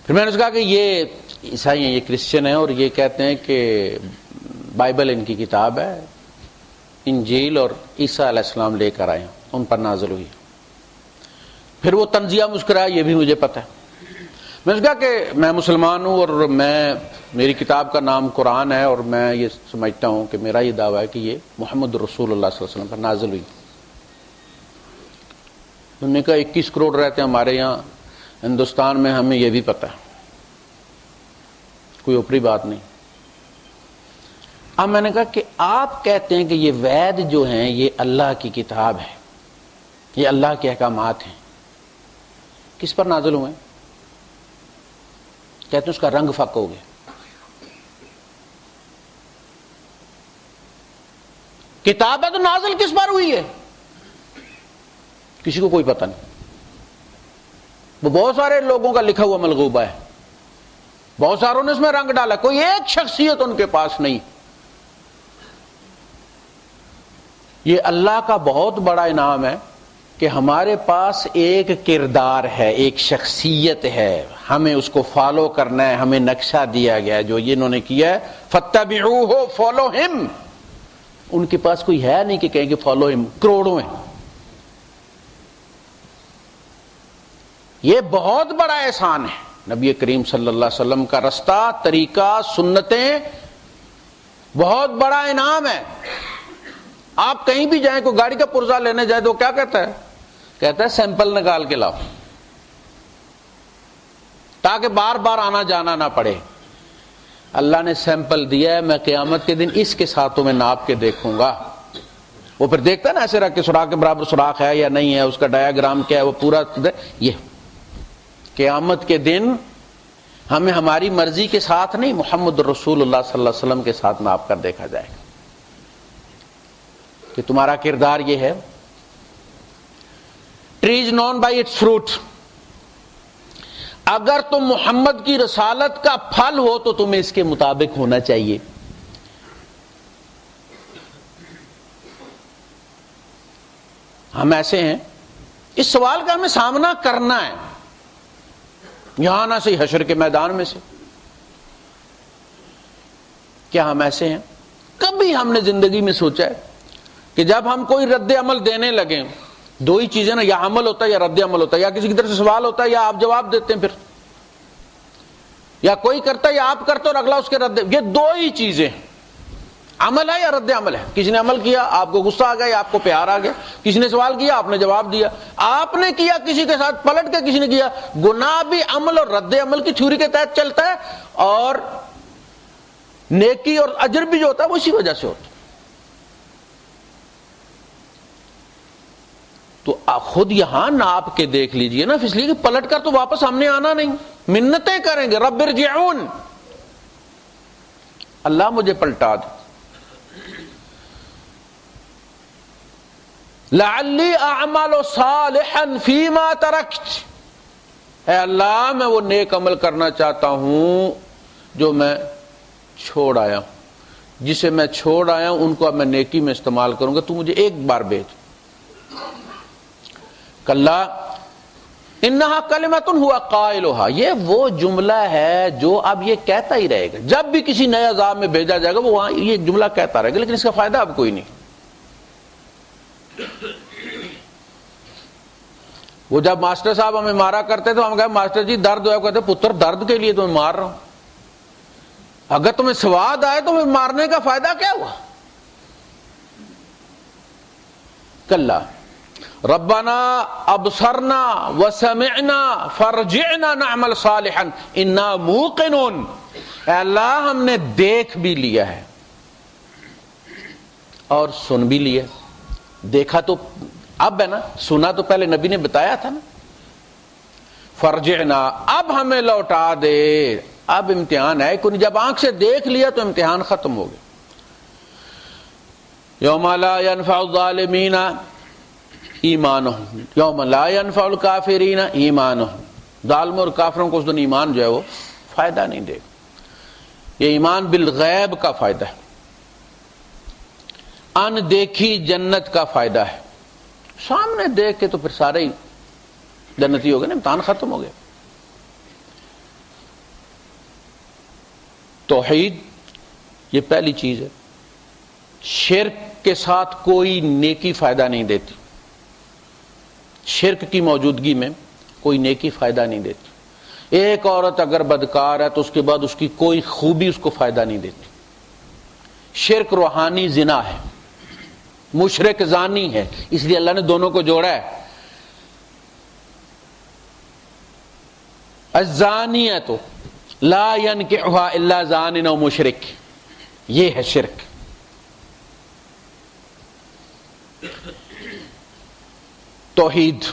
S1: پھر میں نے کہا کہ یہ عیسائی ہیں، یہ کرسچن ہیں، اور یہ کہتے ہیں کہ بائبل ان کی کتاب ہے، انجیل اور عیسیٰ علیہ السلام لے کر آئے، ان پر نازل ہوئی۔ پھر وہ طنزیہ مسکرایا، یہ بھی مجھے پتا ہے۔ میں نے کہا کہ میں مسلمان ہوں، اور میری کتاب کا نام قرآن ہے، اور میں یہ سمجھتا ہوں کہ میرا یہ دعویٰ ہے کہ یہ محمد رسول اللہ صلی اللہ علیہ وسلم پر نازل ہوئی۔ انہوں نے کہا 21 کروڑ رہتے ہیں ہمارے یہاں ہندوستان میں، ہمیں یہ بھی پتا ہے، کوئی اوپری بات نہیں۔ اب میں نے کہا کہ آپ کہتے ہیں کہ یہ وید جو ہیں یہ اللہ کی کتاب ہے، یہ اللہ کے احکامات ہیں، کس پر نازل ہوئے ہیں؟ کہتے ہیں اس کا رنگ فق ہو گیا۔ کتاب ہے تو نازل کس پر ہوئی ہے؟ کسی کو کوئی پتہ نہیں۔ وہ بہت سارے لوگوں کا لکھا ہوا ملغوبہ ہے، بہت ساروں نے اس میں رنگ ڈالا، کوئی ایک شخصیت ان کے پاس نہیں۔ یہ اللہ کا بہت بڑا انعام ہے کہ ہمارے پاس ایک کردار ہے، ایک شخصیت ہے، ہمیں اس کو فالو کرنا ہے، ہمیں نقشہ دیا گیا ہے جو یہ انہوں نے کیا ہے، فَاتَّبِعُوهُ فالو ہم۔ ان کے پاس کوئی ہے نہیں کہ کہیں کہ فالو ہم، کروڑوں ہیں۔ یہ بہت بڑا احسان ہے نبی کریم صلی اللہ علیہ وسلم کا رستہ، طریقہ، سنتیں بہت بڑا انعام ہے۔ آپ کہیں بھی جائیں، کوئی گاڑی کا پرزہ لینے جائے تو کیا کہتا ہے؟ کہتا ہے سیمپل نکال کے لاؤ، تاکہ بار بار آنا جانا نہ پڑے۔ اللہ نے سیمپل دیا ہے، میں قیامت کے دن اس کے ساتھ میں ناپ کے دیکھوں گا۔ وہ پھر دیکھتا ہے نا ایسے رکھ کے سوراخ کے برابر سوراخ ہے یا نہیں ہے، اس کا ڈایاگرام کیا ہے، وہ پورا۔ یہ قیامت کے دن ہمیں ہماری مرضی کے ساتھ نہیں، محمد رسول اللہ صلی اللہ علیہ وسلم کے ساتھ ناپ کر دیکھا جائے گا کہ تمہارا کردار یہ ہے۔ Trees known by its fruit, اگر تم محمد کی رسالت کا پھل ہو تو تمہیں اس کے مطابق ہونا چاہیے۔ ہم ایسے ہیں، اس سوال کا ہمیں سامنا کرنا ہے، یہاں نہ سے حشر کے میدان میں سے۔ کیا ہم ایسے ہیں؟ کبھی ہم نے زندگی میں سوچا ہے کہ جب ہم کوئی رد عمل دینے لگیں، دو ہی چیزیں نا، یا عمل ہوتا ہے یا رد عمل ہوتا ہے، یا کسی کی طرف سے سوال ہوتا ہے یا آپ جواب دیتے ہیں، پھر یا کوئی کرتا ہے یا آپ کرتے اور اگلا اس کے رد، یہ دو ہی چیزیں، عمل ہے یا رد عمل ہے۔ کسی نے عمل کیا، آپ کو غصہ آ گیا یا آپ کو پیار آ گیا، کسی نے سوال کیا، آپ نے جواب دیا، آپ نے کیا کسی کے ساتھ پلٹ کے کسی نے کیا۔ گناہ بھی عمل اور رد عمل کی تھیوری کے تحت چلتا ہے، اور نیکی اور اجر بھی جو ہوتا ہے وہ اسی وجہ سے ہوتا ہے۔ تو خود یہاں ناپ کے دیکھ لیجئے نا، اس لیے کہ پلٹ کر تو واپس ہمنے آنا نہیں، منتیں کریں گے، رب ارجعون، اللہ مجھے پلٹا دے، لعلی اعمل صالحا فیما ترکت، اے اللہ میں وہ نیک عمل کرنا چاہتا ہوں جو میں چھوڑ آیا ہوں، جسے میں چھوڑ آیا ہوں ان کو اب میں نیکی میں استعمال کروں گا، تو مجھے ایک بار بھیج۔ کلا انہا کلمۃ ہوا قائلھا، یہ وہ جملہ ہے جو اب یہ کہتا ہی رہے گا، جب بھی کسی نئے عذاب میں بھیجا جائے گا وہ وہاں یہ جملہ کہتا رہے گا، لیکن اس کا فائدہ اب کوئی نہیں۔ وہ جب ماسٹر صاحب ہمیں مارا کرتے تو ہم کہے ماسٹر جی درد ہوا، کہتے پتر درد کے لیے تمہیں مار رہا ہوں، اگر تمہیں سواد آئے تو تمہیں مارنے کا فائدہ کیا ہوا؟ کلا ربنا ابصرنا وسمعنا فرجعنا نعمل صالحا انا موقنون، اے اللہ ہم نے دیکھ بھی لیا ہے اور سن بھی لیا۔ دیکھا تو اب ہے نا، سنا تو پہلے نبی نے بتایا تھا نا۔ فرجعنا، اب ہمیں لوٹا دے، اب امتحان ہے کون، جب آنکھ سے دیکھ لیا تو امتحان ختم ہو گیا۔ یوم لا ينفع الظالمین ایمانہم یوم لا ينفع الکافرین ایمانہم، ظالموں اور کافروں کو اس دن ایمان جو ہے وہ فائدہ نہیں دے گا۔ یہ ایمان بالغیب کا فائدہ ہے، ان دیکھی جنت کا فائدہ ہے۔ سامنے دیکھ کے تو پھر سارے ہی جنتی ہو گئے نا، امتحان ختم ہو گئے۔ توحید یہ پہلی چیز ہے، شرک کے ساتھ کوئی نیکی فائدہ نہیں دیتی، شرک کی موجودگی میں کوئی نیکی فائدہ نہیں دیتی۔ ایک عورت اگر بدکار ہے تو اس کے بعد اس کی کوئی خوبی اس کو فائدہ نہیں دیتی۔ شرک روحانی زنا ہے، مشرک زانی ہے، اس لیے اللہ نے دونوں کو جوڑا ہے۔ الزانیۃ لا ینکحها الا زان او مشرک، یہ ہے شرک۔ توحید،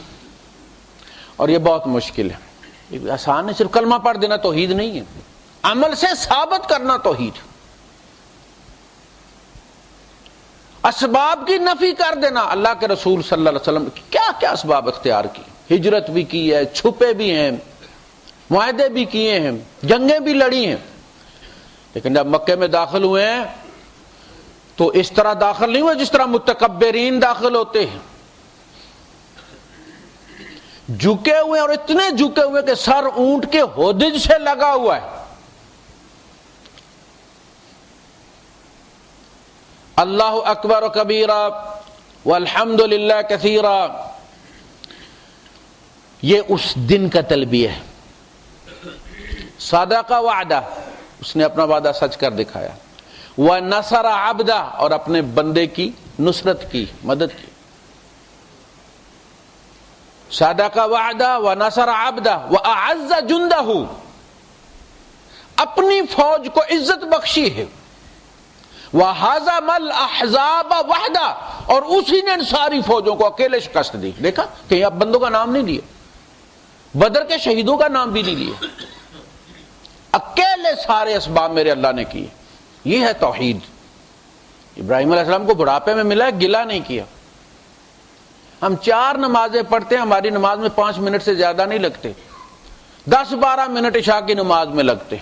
S1: اور یہ بہت مشکل ہے، آسان ہے، صرف کلمہ پڑھ دینا توحید نہیں ہے، عمل سے ثابت کرنا توحید، اسباب کی نفی کر دینا۔ اللہ کے رسول صلی اللہ علیہ وسلم کیا کیا اسباب اختیار کی، ہجرت بھی کی ہے، چھپے بھی ہیں، معاہدے بھی کیے ہیں، جنگیں بھی لڑی ہیں، لیکن جب مکے میں داخل ہوئے ہیں تو اس طرح داخل نہیں ہوئے جس طرح متکبرین داخل ہوتے ہیں، جھکے ہوئے، اور اتنے جھکے ہوئے کہ سر اونٹ کے ہودج سے لگا ہوا ہے۔ اللہ اکبر کبیرہ والحمد للہ کثیرہ، یہ اس دن کا تلبیہ ہے۔ صدق وعدہ، اس نے اپنا وعدہ سچ کر دکھایا، ونصر عبدہ، اور اپنے بندے کی نصرت کی، مدد کی، صدق وعدہ ونصر عبدہ واعز جندہ، اپنی فوج کو عزت بخشی ہے، وَهَزَمَ الْأَحْزَابَ وَحْدَهُ، اور اسی نے ان ساری فوجوں کو اکیلے شکست دی۔ دیکھا کہ اب بندوں کا نام نہیں لیا، بدر کے شہیدوں کا نام بھی نہیں لیا، اکیلے سارے اسباب میرے اللہ نے کیے۔ یہ ہے توحید۔ ابراہیم علیہ السلام کو بڑھاپے میں ملا ہے، گلہ نہیں کیا۔ ہم 4 نمازیں پڑھتے ہیں، ہماری نماز میں 5 منٹ سے زیادہ نہیں لگتے، 10-12 منٹ عشاء کی نماز میں لگتے۔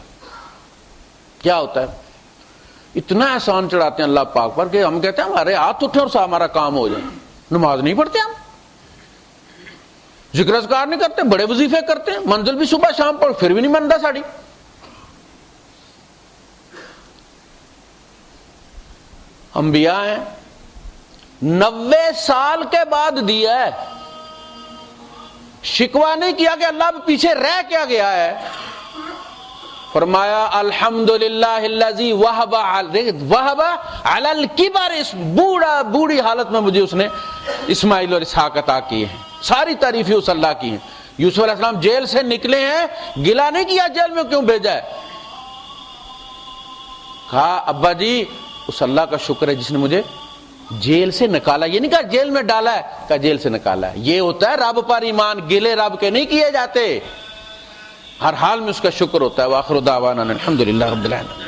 S1: کیا ہوتا ہے؟ اتنا احسان چڑھاتے ہیں اللہ پاک پر کہ ہم کہتے ہیں ہمارے ہاتھ اٹھے اور ہمارا کام ہو جائے۔ نماز نہیں پڑھتے، ہم ذکر اذکار نہیں کرتے، بڑے وظیفے کرتے ہیں، منزل بھی صبح شام پڑھ، پھر بھی نہیں منتا ساڑی۔ انبیاء ہیں، 90 سال کے بعد دیا ہے، شکوہ نہیں کیا کہ اللہ پیچھے رہ کیا گیا ہے۔ فرمایا الحمدللہ الذی وہب علی الکبر، اس بوڑھی حالت میں مجھے اس نے اسماعیل اور اسحاق عطا کیے ہیں۔ ساری تعریفیں اس اللہ کی ہیں۔ یوسف علیہ السلام جیل سے نکلے ہیں، گلہ نہیں کیا جیل میں کیوں بھیجا ہے، کہا ابا جی اس اللہ کا شکر ہے جس نے مجھے جیل سے نکالا۔ یہ نہیں کہا جیل میں ڈالا ہے، کہا جیل سے نکالا ہے۔ یہ ہوتا ہے رب پر ایمان، گلے رب کے نہیں کیے جاتے، ہر حال میں اس کا شکر ہوتا ہے۔ وآخر دعوانا الحمدللہ رب العالمین۔